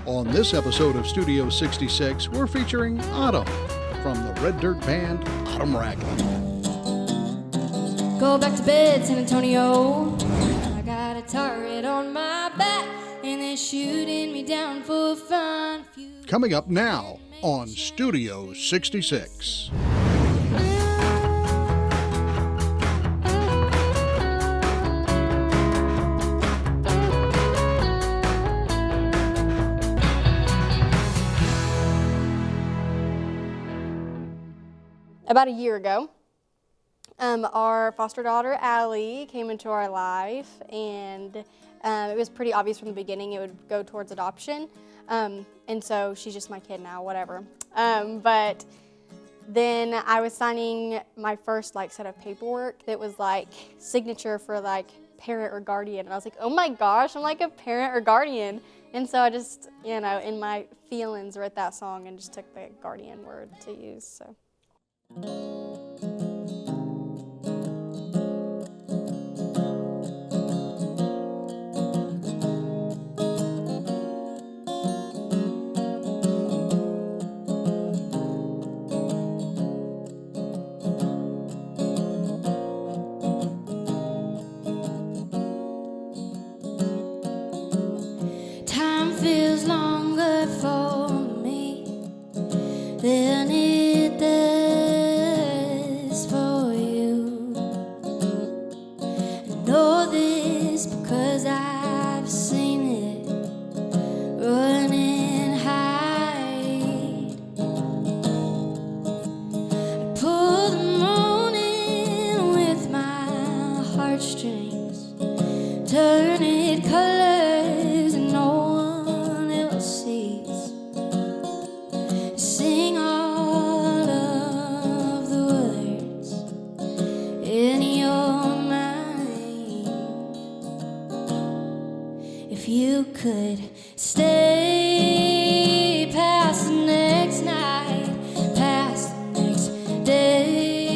On this episode of Studio 66, we're featuring Autumn from the Red Dirt band Autumn Ragland. Go back to bed, San Antonio. I got a turret on my back, and they're shooting me down for fun. Coming up now on Studio 66. About a year ago, our foster daughter, Allie, came into our life, and it was pretty obvious from the beginning it would go towards adoption. And so she's just my kid now, whatever. But then I was signing my first set of paperwork that was signature for parent or guardian. And I was like, oh my gosh, I'm a parent or guardian. And so I just, in my feelings wrote that song and just took the guardian word to use, so. Time feels longer for me than it does for you. I know this because I've seen it run and hide. I pull the morning with my heartstrings, turn it colors and no one else sees. Sing all of the words in your mind. If you could stay past the next night, past the next day,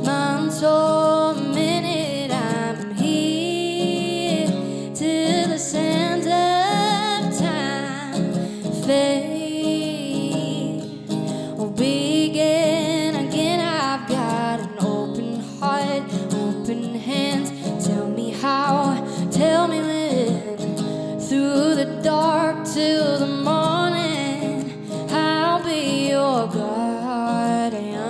months or minute, I'm here till the sands of time fade or begin again. I've got an open heart, open hands. Tell me how, tell me when. Through the dark till the morning, I'll be your guardian.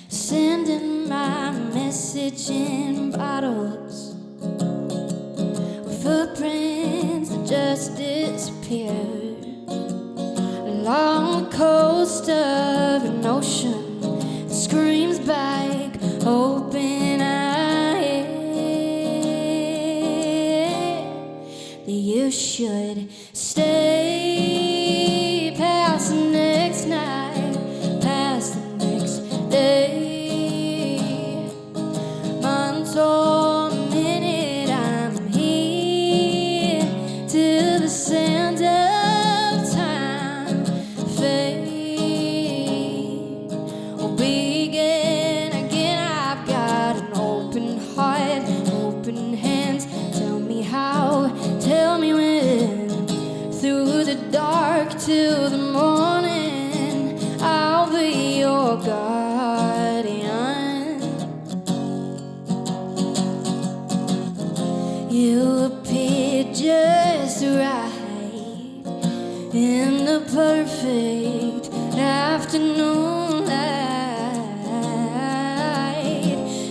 Sending my message in bottles with footprints that just disappeared along the coast of an ocean that screams back, open eye, that you should stay past the next night, past the next day, months or minute, I'm here till the sands of time fade or begin again. I've got an open heart, open hands. Tell me how, tell me when. Through the dark till the morning, I'll be your guardian. You appear just right in the perfect afternoon light.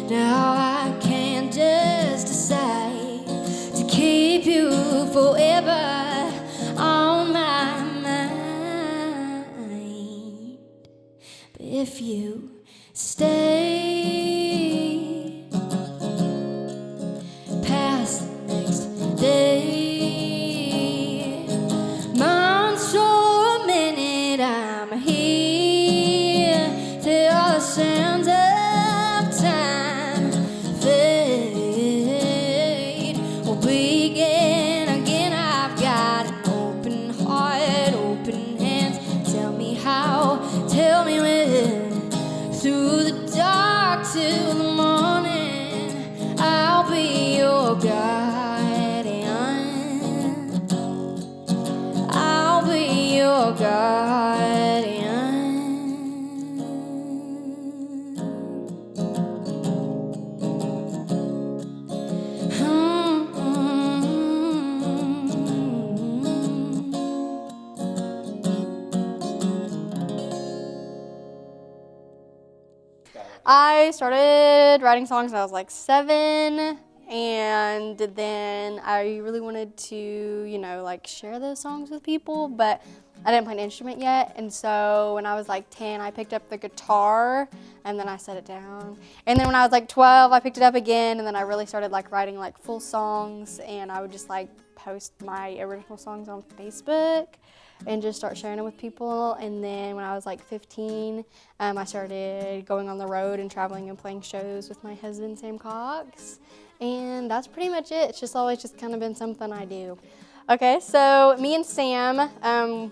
Now I can't just decide to keep you forever on my mind. But if you stay past the next day, months or a minute, I'm here I started writing songs when I was like 7, and then I really wanted to, like share those songs with people, but I didn't play an instrument yet. And so when I was like 10, I picked up the guitar and then I set it down. And then when I was like 12, I picked it up again, and then I really started like writing like full songs, and I would just like post my original songs on Facebook and just start sharing it with people. And then when I was like 15, I started going on the road and traveling and playing shows with my husband, Sam Cox. And that's pretty much it. It's just always just kind of been something I do. Okay, so me and Sam,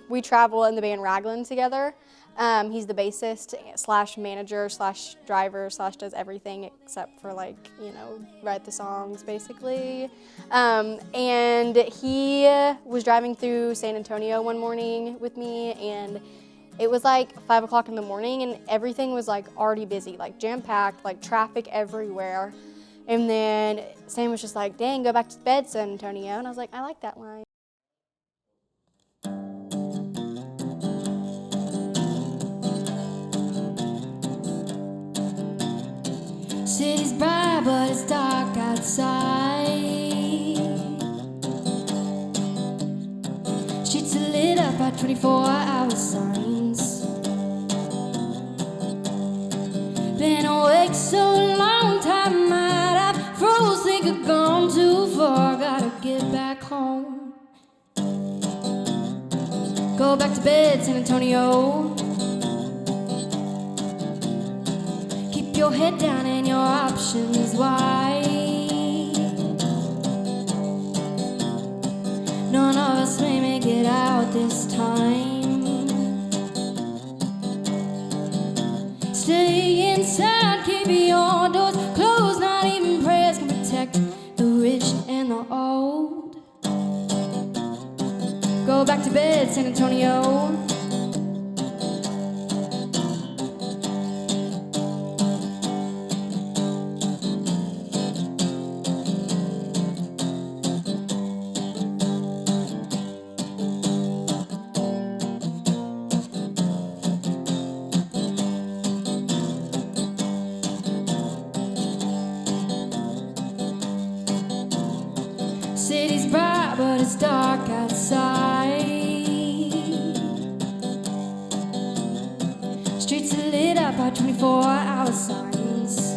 we travel in the band Ragland together. He's the bassist slash manager slash driver slash does everything except for like, write the songs basically. And he was driving through San Antonio one morning with me, and it was like 5 o'clock in the morning, and everything was like already busy, like jam-packed, like traffic everywhere. And then Sam was just like, dang, go back to bed, San Antonio. And I was like, I like that line. City's bright, but it's dark outside. Streets are lit up by 24-hour signs. Been awake so long, time might have froze, think I've gone too far. Gotta get back home. Go back to bed, San Antonio. Keep your head down and your options wide. None of us may make it out this time. Stay inside, keep your doors closed. Not even prayers can protect the rich and the old. Go back to bed, San Antonio. City's bright, but it's dark outside. Streets are lit up by 24-hour signs.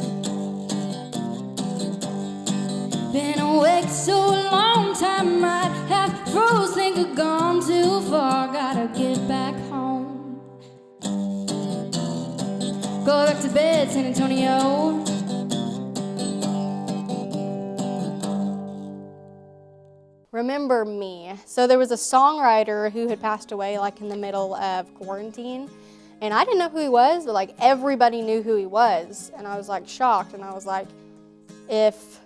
Been awake so long, time might have froze, think I've gone too far. Gotta get back home. Go back to bed, San Antonio. Remember Me. So there was a songwriter who had passed away like in the middle of quarantine, and I didn't know who he was, but like everybody knew who he was, and I was like shocked, and I was like, if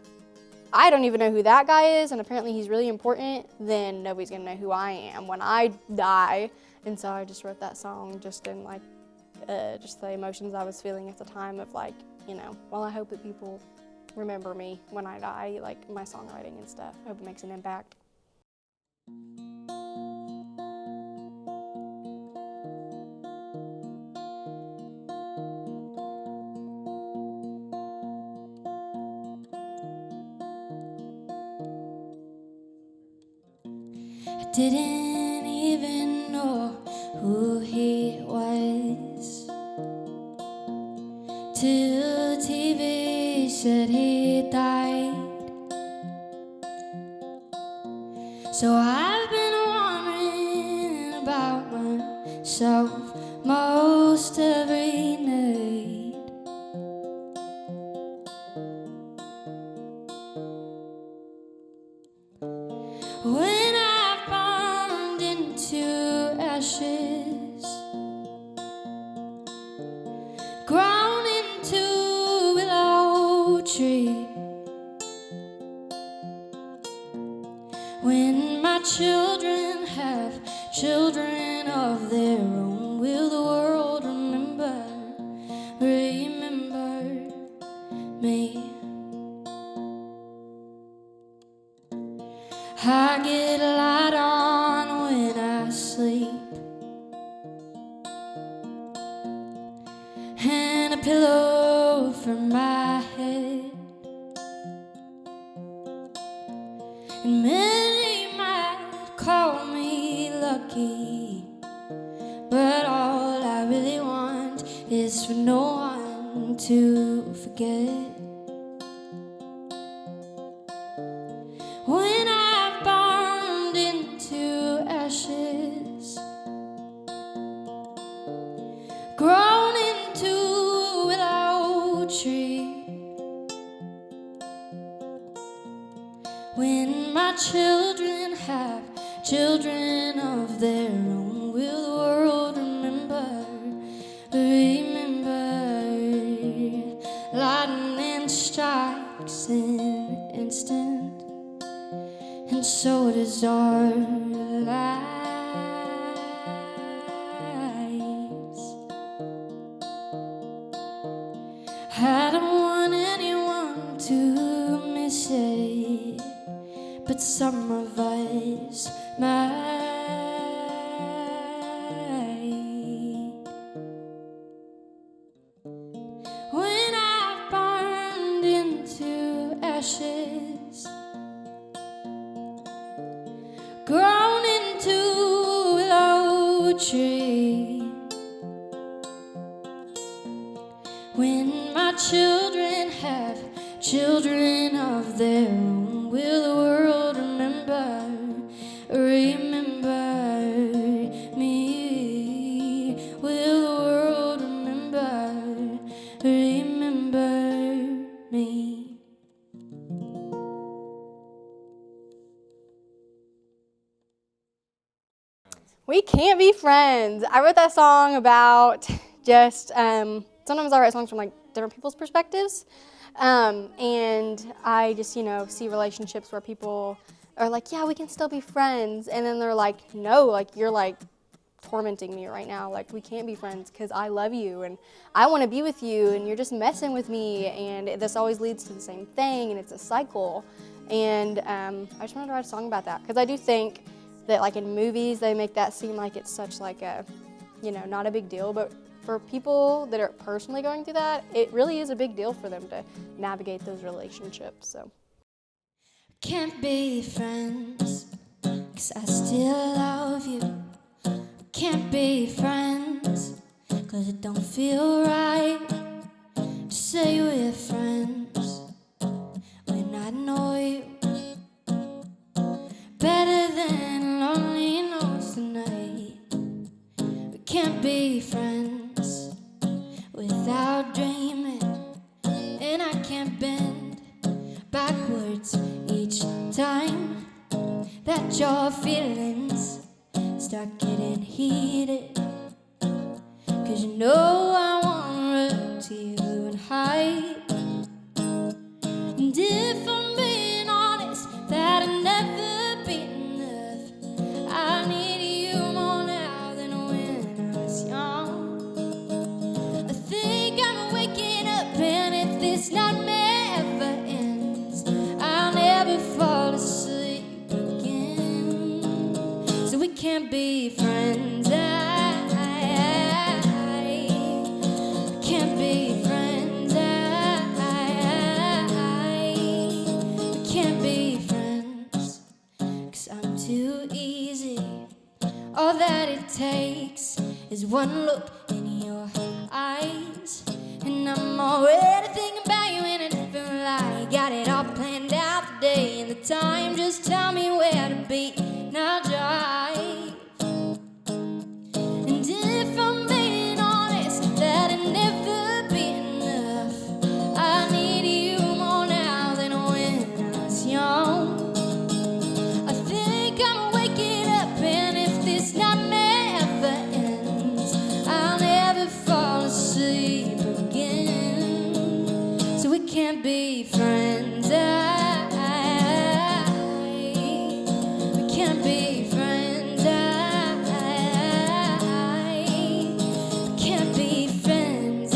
I don't even know who that guy is, and apparently he's really important, then nobody's gonna know who I am when I die. And so I just wrote that song just in like just the emotions I was feeling at the time of like, well, I hope that people remember me when I die, like my songwriting and stuff. I hope it makes an impact. I didn't even know who he was till TV said he died. So I've been wondering about myself most every night. When I burned into ashes, ground into a willow tree. When my children have children of their own, will the world remember me? I get a light on when I sleep, and a pillow and many might call me lucky, but all I really want is for no one to forget. When I've burned into ashes, grown into an old tree, when my children have children of their own, will the world remember, remember? Lightning strikes in an instant, and so does our lives. I don't want anyone to miss it, but some of us might. When I've burned into ashes, grown into a low tree, when my children have children of their own, will the world remember, remember me? Will the world remember, remember me? We can't be friends. I wrote that song about just, sometimes I write songs from like different people's perspectives. And I just, see relationships where people are like, yeah, we can still be friends. And then they're like, no, like you're like tormenting me right now. Like we can't be friends because I love you and I want to be with you and you're just messing with me. And this always leads to the same thing and it's a cycle. And I just wanted to write a song about that because I do think that like in movies, they make that seem like it's such like a, not a big deal. But for people that are personally going through that, it really is a big deal for them to navigate those relationships, so. Can't be friends, 'cause I still love you. Can't be friends, 'cause it don't feel right to say we're friends when I know you better than lonely knows the night. We can't be friends without dreaming, and I can't bend backwards each time that your feelings start getting heated. 'Cause you know I wanna run to you and hide. And if I'm being honest, that I've never been enough. I need you more now than when I was young. I think I'm waking up, and if this nightmare ever ends, I'll never fall asleep again. So we can't be friends. We can't be friends. We can't be friends, 'cause I'm too easy. All that it takes is one look in your eyes, and I'm already thinking about you in a different light. Got it all planned out, the day and the time. Just tell me where to be, and I'll drive. And if I'm being honest, that'll never be enough. I need you more now than when I was young. I think I'm waking up, and if this nightmare ever ends, I'll never fall asleep again. So we can't be friends. We can't be friends. We can't be friends.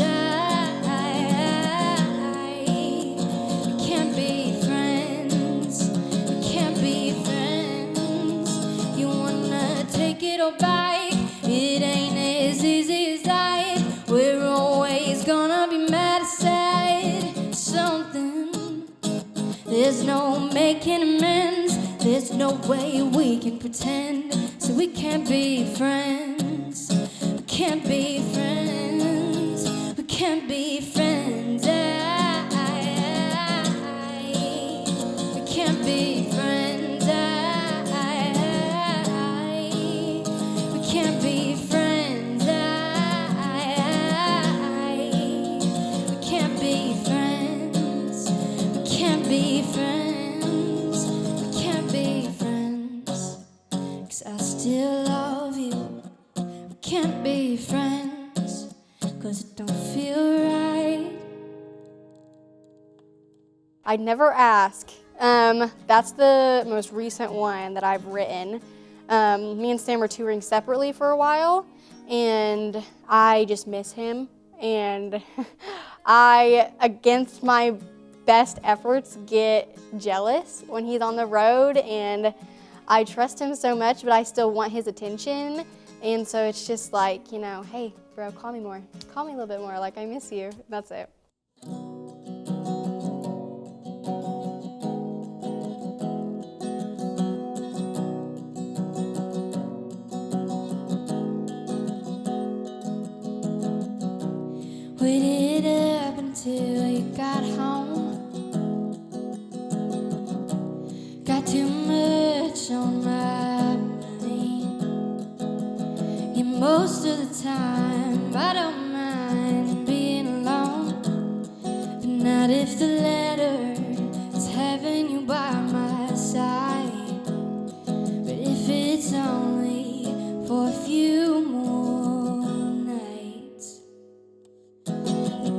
We can't be friends. We can't be friends. You wanna take it or bite? It ain't as easy as that. We're always gonna be mad aside something. There's no making amends. there's no way we can pretend, so we can't be friends. We can't be friends. We can't be friends. We can't be friends. We can't be friends. We can't be friends. We can't be friends. We can't be friends. 'Cause I still love you. We can't be friends. 'Cause it don't feel right. I'd never ask. That's the most recent one that I've written. Me and Sam were touring separately for a while, and I just miss him. And I, against my best efforts, get jealous when he's on the road, and I trust him so much, but I still want his attention. And so it's just like, you know, hey, bro, call me more. Call me a little bit more, like I miss you. That's it. Waited up until you got home. Got too much on my mind. Yeah, most of the time I don't mind being alone, but not if the letter is having you by my side. But if it's only for a few more nights.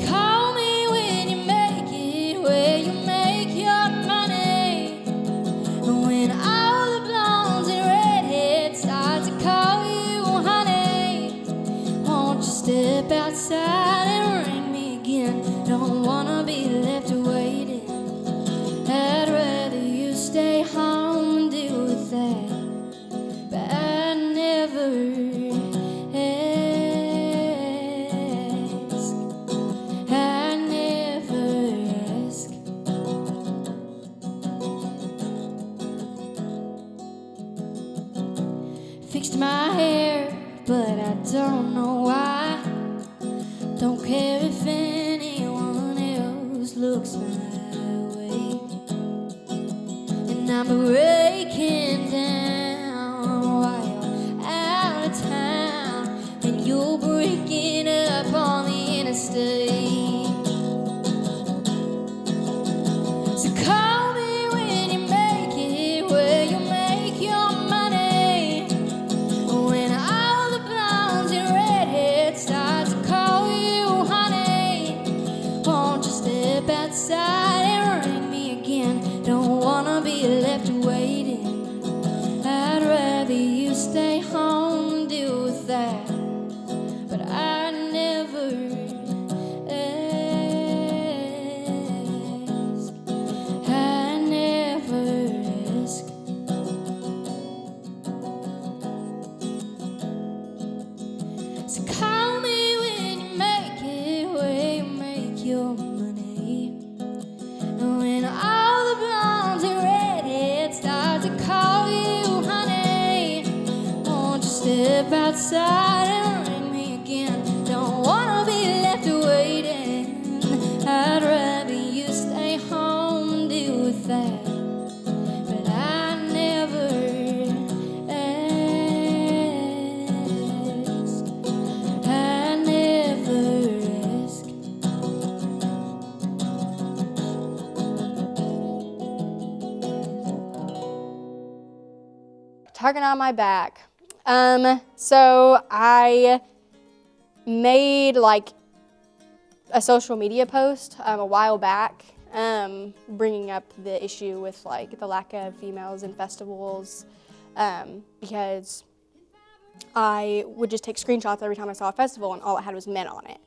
Call me when you make it, where you make your money. When all the blondes and redheads start to call you honey, won't you step outside and ring me again? Don't wanna be left waiting. I'd rather you stay home and deal with that, but I never ask. I never ask. Fixed my hair, but I don't know why. Don't care if anyone else looks my way. And I'm breaking down while you're out of town, and you're breaking up on the interstate. So call me when you make it, where you make your money. When all the blondes and redheads start to call you honey, won't you step outside and ring me again? Don't wanna be left waiting. I'd rather you stay home and deal with that, but I never ask. I never ask. So call me when you make it, where you make your money. When all the blondes and redheads start to call you honey, won't you step outside and ring me again? Don't wanna be left waiting. I'd rather you stay home and deal with that, but I never ask. I never ask. Target on my back. So I made like a social media post a while back, bringing up the issue with like the lack of females in festivals, because I would just take screenshots every time I saw a festival and all it had was men on it.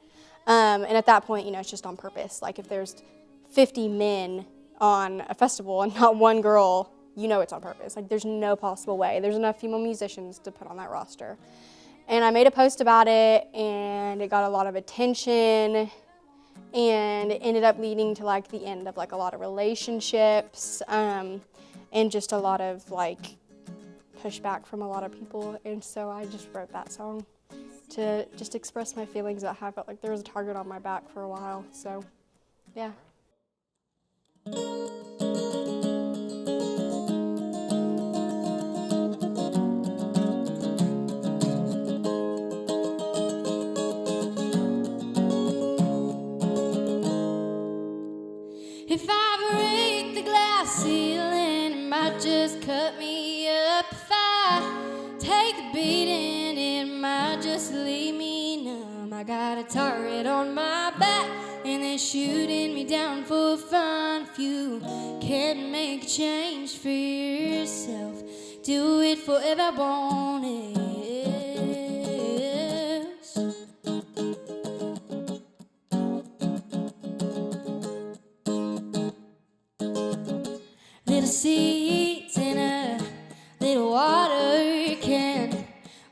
And at that point, you know, it's just on purpose. Like if there's 50 men on a festival and not one girl, you know it's on purpose. Like there's no possible way. There's enough female musicians to put on that roster. And I made a post about it, and it got a lot of attention, and it ended up leading to like the end of like a lot of relationships. and just a lot of like pushback from a lot of people. And so I just wrote that song to just express my feelings about how I felt like there was a target on my back for a while. So, yeah. If I break the glass ceiling, it might just cut me up. If I take a beating, it might just leave me numb. I got a target on my back, and they're shooting me down for fun. If you can't make a change for yourself, do it for everyone else. Little seeds in a little water can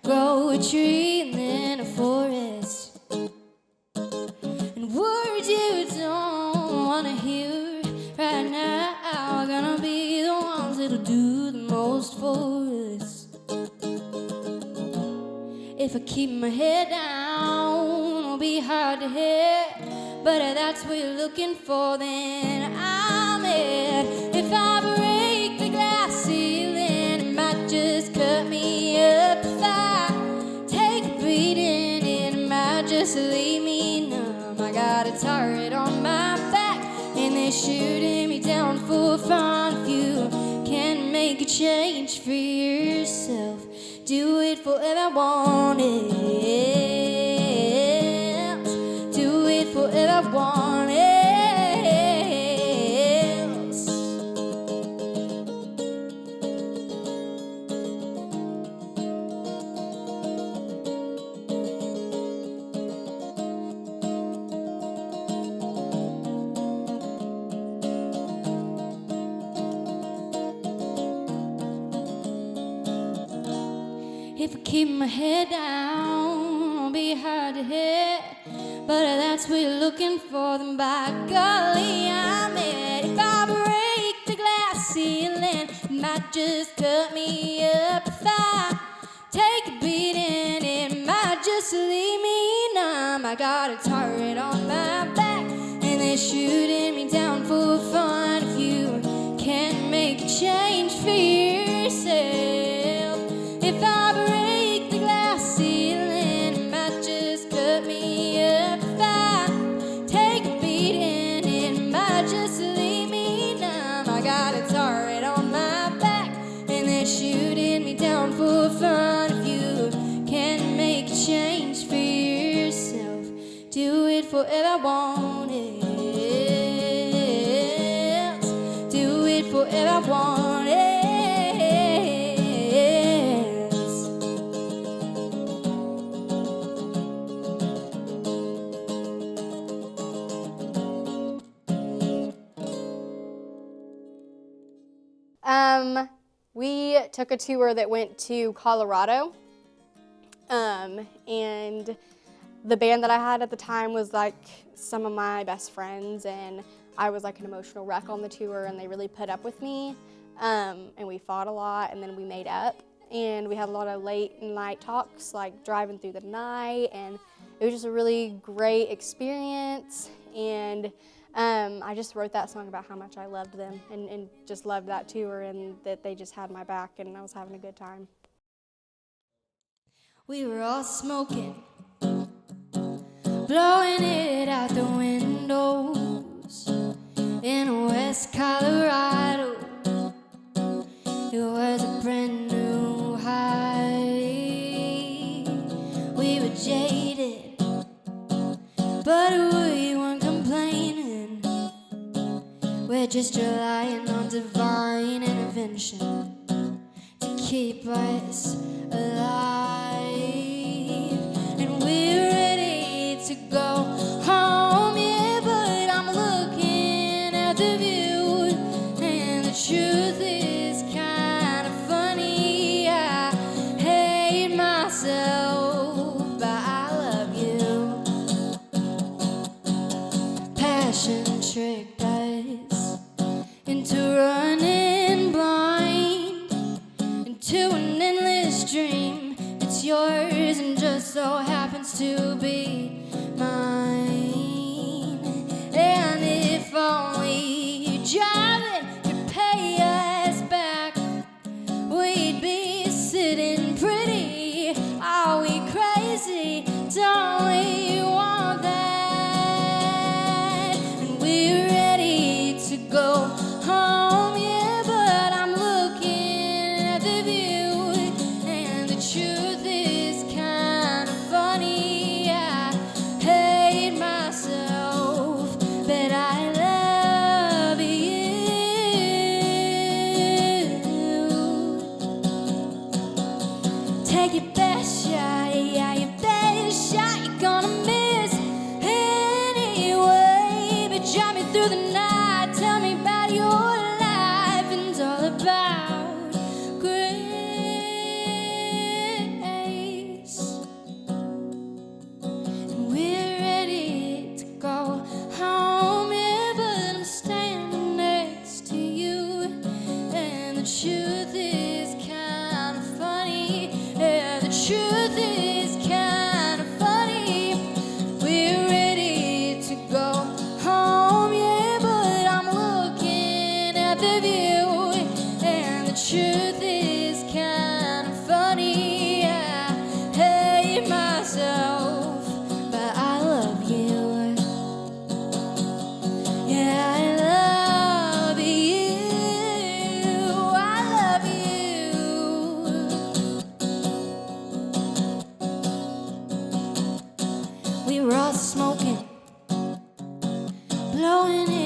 grow a tree and then a forest. And words you don't want to hear right now are gonna be the ones that'll do the most for us. If I keep my head down, it'll be hard to hit, but if that's what you're looking for, then I'm it. If I break the glass ceiling, it might just cut me up. If I take a beating, it might just leave me numb. I got a target on my back, and they're shooting me down for fun. If you can't make a change for yourself, do it for everyone else. Do it for everyone else. If I keep my head down, it'll be hard to hit, but if that's what you're looking for, then by golly, I'm it. If I break the glass ceiling, it might just cut me up. If I take a beating, it might just leave me numb. I got a target on my back, and they're shooting me down for fun. If you can't make a change for yourself, if I break the glass ceiling, it might just cut me up. If I take a beating, it might just leave me numb. I got a target on my back, and they're shooting me down for fun. If you can't make a change for yourself, do it for everyone else. Do it for everyone else. We took a tour that went to Colorado, and the band that I had at the time was like some of my best friends, and I was like an emotional wreck on the tour, and they really put up with me, and we fought a lot, and then we made up, and we had a lot of late night talks, like driving through the night, and it was just a really great experience. And I just wrote that song about how much I loved them and just loved that tour, and that they just had my back, and I was having a good time. We were all smoking, blowing it out the windows in West Colorado. It was a brand new high. We were jaded, but we weren't complaining. We're just relying on divine intervention to keep us alive. And we're ready to go home, yeah, but I'm looking at the view, and the truth is kind of funny. I hate myself, but I love you. Passion tricked us into running blind. we'd be sitting pretty. Are we crazy? Don't we want that? And we're ready to go home, yeah, but I'm looking at the view, and the truth is kind of funny. I hate myself, but I love you. Take your best shot, yeah, your best shot. You're gonna miss anyway, but drive me through the night. Tell me about your life, and it's all about grace. And we're ready to go home, yeah, but I'm standing next to you, and the truth is kind of funny. Yeah, the truth is kind of funny. We're ready to go home, yeah, but I'm looking at the view, and the truth is kind of funny. I hate myself, but I love you. Yeah, I love you. I love you. We were all smoking, blowing it